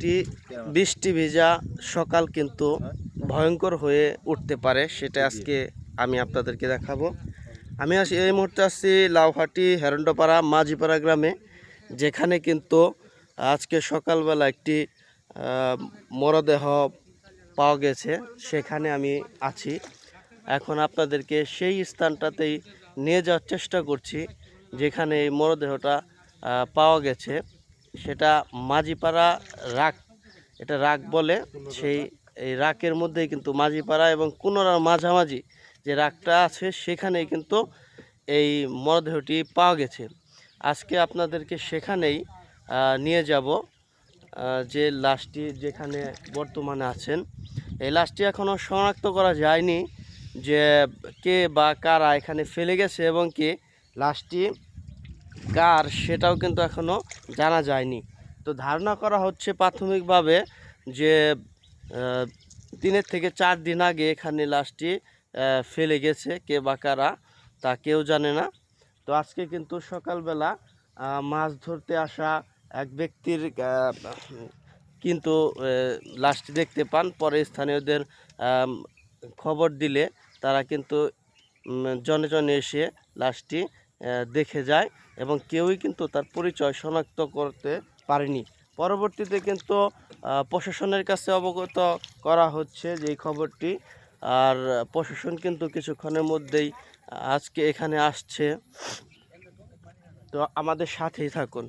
একটি বৃষ্টি ভেজা সকাল কিন্তু ভয়ঙ্কর হয়ে উঠতে পারে, সেটা আজকে আমি আপনাদেরকে দেখাবো। আমি এই মুহূর্তে আসছি লাউহাটি হেরন্ডপাড়া মাঝিপাড়া গ্রামে, যেখানে কিন্তু আজকে সকালবেলা একটি মরদেহ পাওয়া গেছে। সেখানে আমি আছি এখন, আপনাদেরকে সেই স্থানটাতেই নিয়ে যাওয়ার চেষ্টা করছি যেখানে এই মরদেহটা পাওয়া গেছে। সেটা মাঝিপাড়া রাক, এটা রাক বলে। এই রাকের মধ্যেই কিন্তু মাঝিপাড়া এবং কুনোরার মাঝামাঝি যে রাকটা আছে সেখানেই কিন্তু এই মরদেহটি পাওয়া গেছে। আজকে আপনাদেরকে সেখানেই নিয়ে যাব, যে লাশটি যেখানে বর্তমানে আছেন। এই লাশটি এখনও শনাক্ত করা যায়নি যে কে বা কারা এখানে ফেলে গেছে এবং কে লাশটি কার, সেটাও কিন্তু এখনও জানা যায়নি। তো ধারণা করা হচ্ছে প্রাথমিকভাবে যে 3 থেকে 4 দিন আগে এখানে লাশটি ফেলে গেছে, কে বা কারা তা কেউ জানে না। তো আজকে কিন্তু সকালবেলা মাছ ধরতে আসা এক ব্যক্তির কিন্তু লাশটি দেখতে পান। পরে স্থানীয়দের খবর দিলে তারা কিন্তু জনে জনে এসে লাশটি দেখে যায় এবং কেউই কিন্তু তার পরিচয় শনাক্ত করতে পারেনি। পরবর্তীতে কিন্তু প্রশাসনের কাছে অবগত করা হচ্ছে যে এই খবরটি, আর প্রশাসন কিন্তু কিছুক্ষণের মধ্যেই আজকে এখানে আসছে। তো আমাদের সাথেই থাকুন।